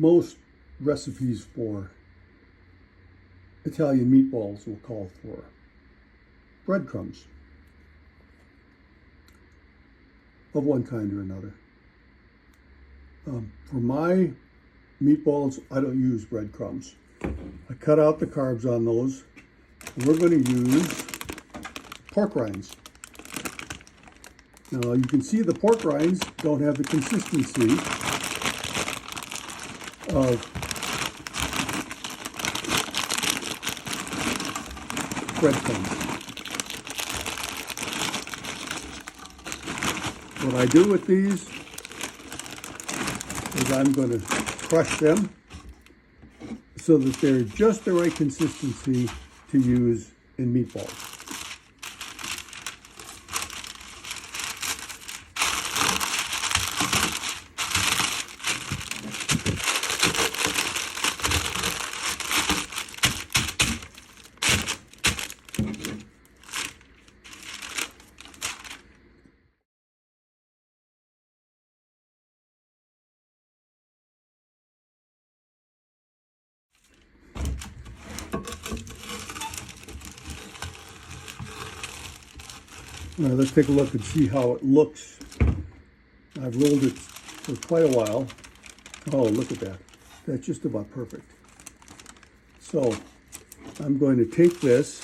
most recipes for Italian meatballs will call for breadcrumbs of one kind or another. For my meatballs, I don't use breadcrumbs. I cut out the carbs on those. And we're going to use pork rinds. Now you can see the pork rinds don't have the consistency of breadcrumbs. What I do with these is I'm going to crush them so that they're just the right consistency to use in meatballs. All right, let's take a look and see how it looks. I've rolled it for quite a while. Oh, look at that. That's just about perfect. So I'm going to take this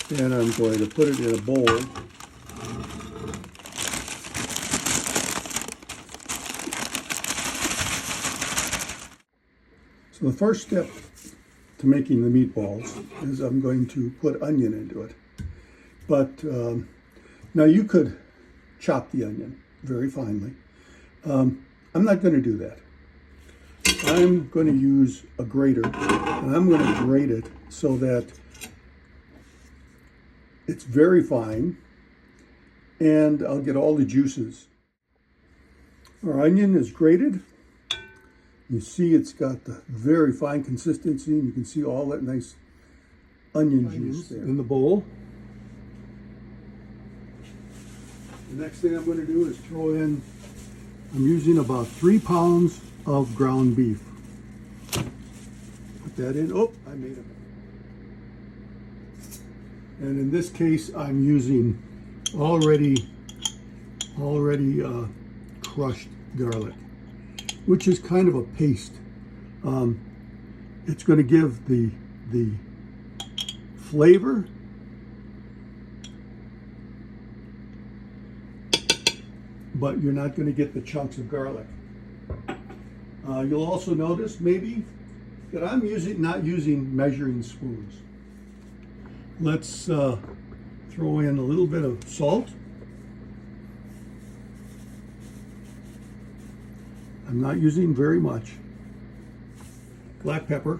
and I'm going to put it in a bowl. So the first step to making the meatballs is I'm going to put onion into it. But now you could chop the onion very finely. I'm not going to do that. I'm going to use a grater and I'm going to grate it so that it's very fine and I'll get all the juices. Our onion is grated. You see it's got the very fine consistency, and you can see all that nice onion juice there in the bowl. The next thing I'm going to do is throw in, I'm using about 3 pounds of ground beef. Put that in. Oh, I made it. And in this case, I'm using already crushed garlic, which is kind of a paste. It's going to give the flavor, but you're not going to get the chunks of garlic. You'll also notice maybe that I'm not using measuring spoons. Let's throw in a little bit of salt. I'm not using very much. Black pepper.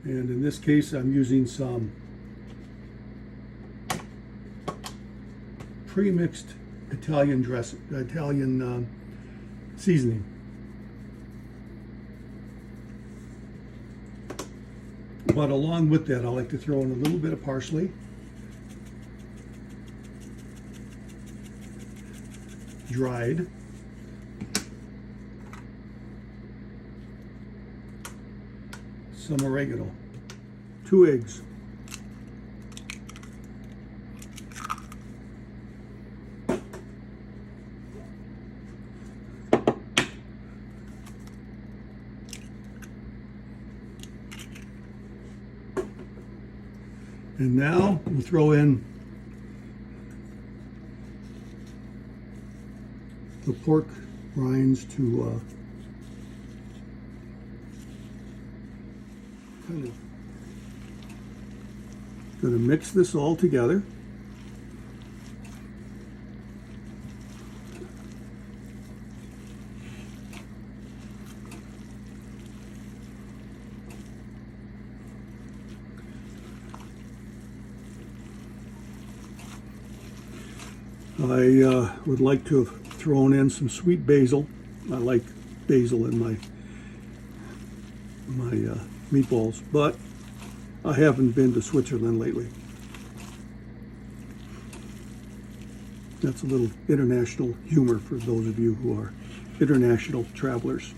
And in this case, I'm using some pre-mixed Italian seasoning. But along with that, I like to throw in a little bit of parsley. Dried. Some oregano. 2 eggs. And now we'll throw in the pork rinds to kind of going to mix this all together. I would like to have thrown in some sweet basil. I like basil in my meatballs, but I haven't been to Switzerland lately. That's a little international humor for those of you who are international travelers.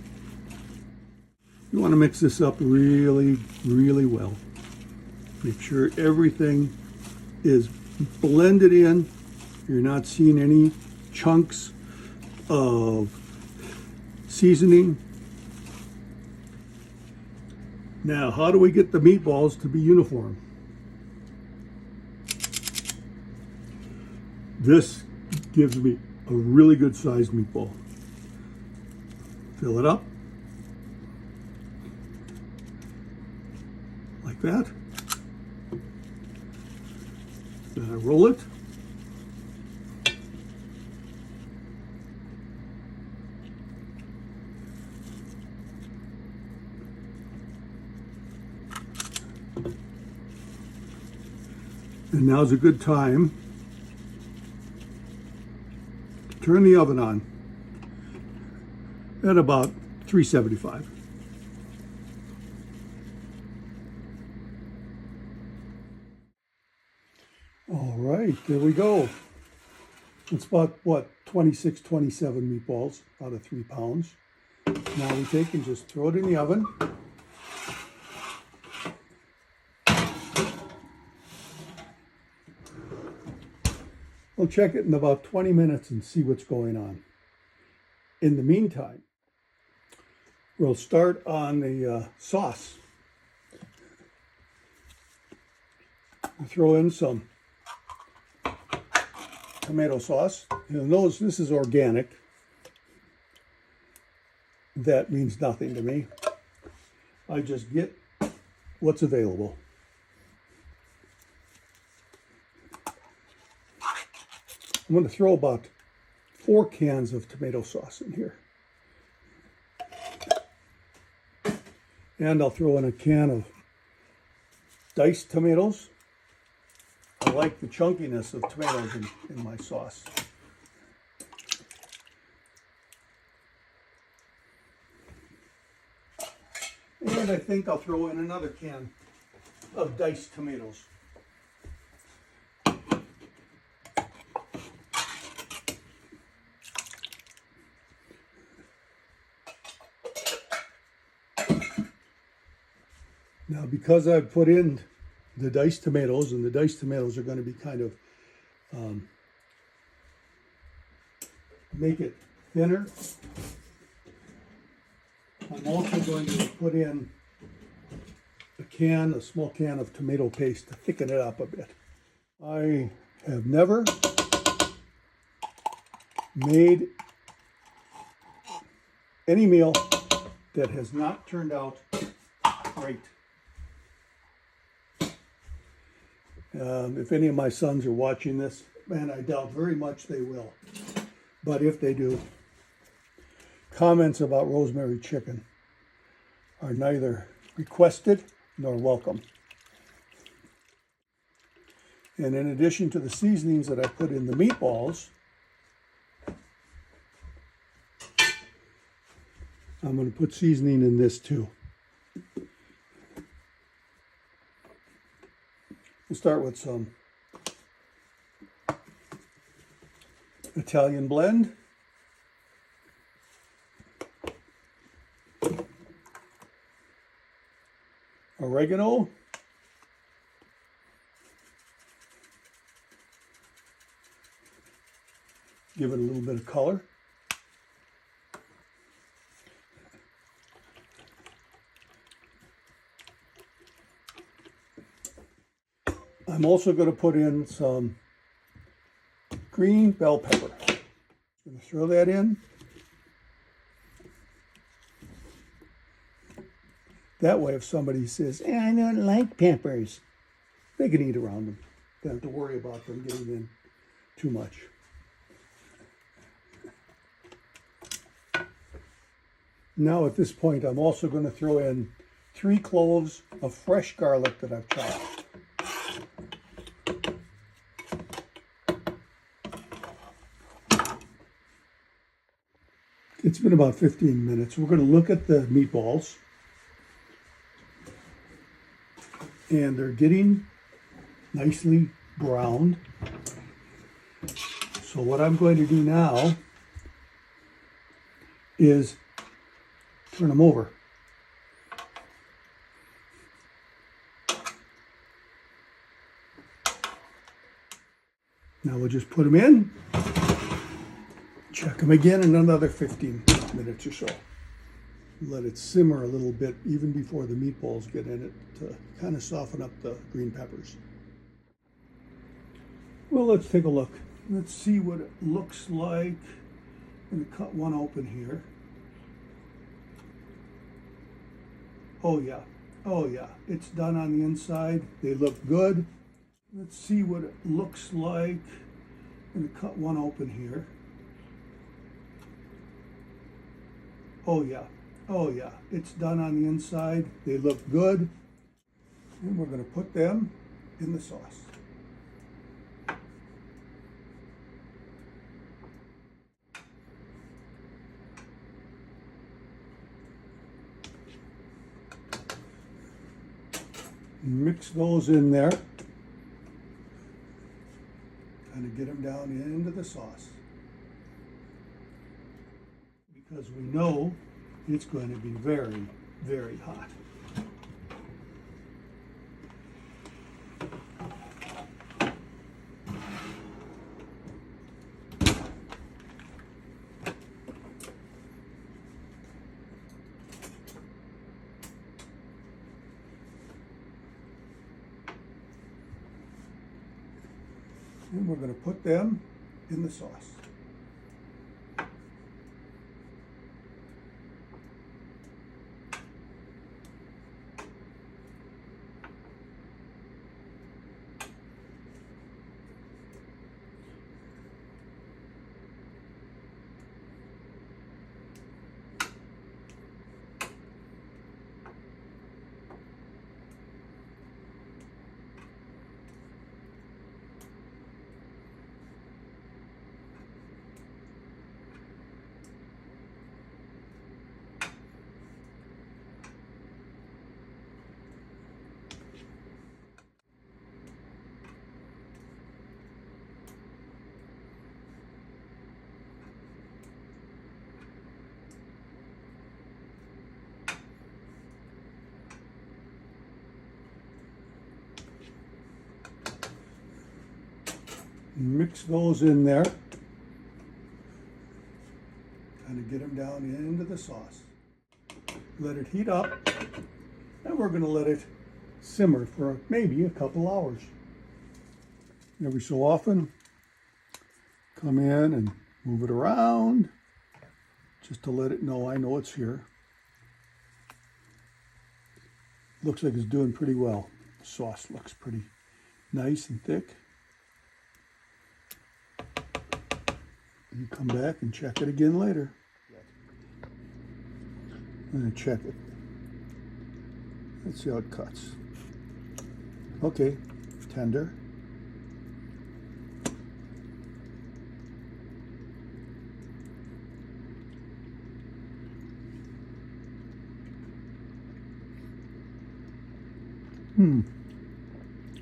You want to mix this up really, really well. Make sure everything is blended in. You're not seeing any chunks of seasoning. Now, how do we get the meatballs to be uniform? This gives me a really good sized meatball. Fill it up like that. Then I roll it. And now's a good time to turn the oven on at about 375. All right, there we go. It's about, what, 26, 27 meatballs out of 3 pounds. Now we take and just throw it in the oven. We'll check it in about 20 minutes and see what's going on. In the meantime, we'll start on the sauce. We'll throw in some tomato sauce. You'll notice this is organic. That means nothing to me. I just get what's available. I'm going to throw about 4 cans of tomato sauce in here. And I'll throw in a can of diced tomatoes. I like the chunkiness of tomatoes in my sauce. And I think I'll throw in another can of diced tomatoes. Now, because I've put in the diced tomatoes, and the diced tomatoes are going to be kind of make it thinner, I'm also going to put in a small can of tomato paste to thicken it up a bit. I have never made any meal that has not turned out great. If any of my sons are watching this, and I doubt very much they will, but if they do, comments about rosemary chicken are neither requested nor welcome. And in addition to the seasonings that I put in the meatballs, I'm going to put seasoning in this too. We'll start with some Italian blend. Oregano. Give it a little bit of color. I'm also going to put in some green bell pepper. I'm going to throw that in. That way, if somebody says, I don't like peppers, they can eat around them. They don't have to worry about them getting in too much. Now at this point, I'm also going to throw in 3 cloves of fresh garlic that I've chopped. It's been about 15 minutes. We're going to look at the meatballs. and they're getting nicely browned. So what I'm going to do now is turn them over. Now we'll just put them in, check them again in another 15 minutes or so. Let it simmer a little bit even before the meatballs get in it to kind of soften up the green peppers. Well, let's take a look. Let's see what it looks like. I'm going to cut one open here. Oh yeah, it's done on the inside. They look good. Let's see what it looks like. I'm going to cut one open here. Oh yeah, it's done on the inside. They look good. And we're going to put them in the sauce. Mix those in there. Kind of get them down into the sauce. Because we know it's going to be very, very hot. And we're going to put them in the sauce. Mix those in there. Kind of get them down into the sauce. Let it heat up, and we're going to let it simmer for maybe a couple hours. Every so often, come in and move it around just to let it know I know it's here. Looks like it's doing pretty well. The sauce looks pretty nice and thick. You come back and check it again later. I'm going to check it. Let's see how it cuts. Okay, tender.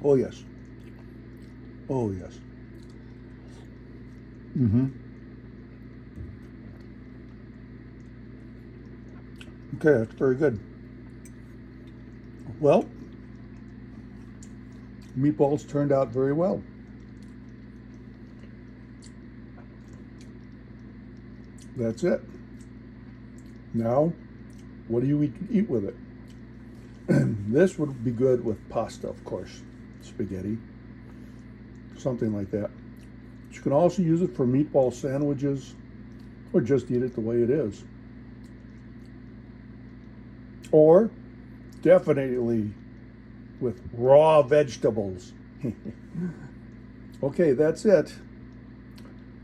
Oh yes. Oh yes. Okay, that's very good. Well, meatballs turned out very well. That's it. Now, what do you eat with it? This would be good with pasta, of course, spaghetti, something like that. But you can also use it for meatball sandwiches or just eat it the way it is. Or definitely with raw vegetables. Okay, that's it.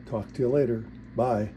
Talk to you later. Bye.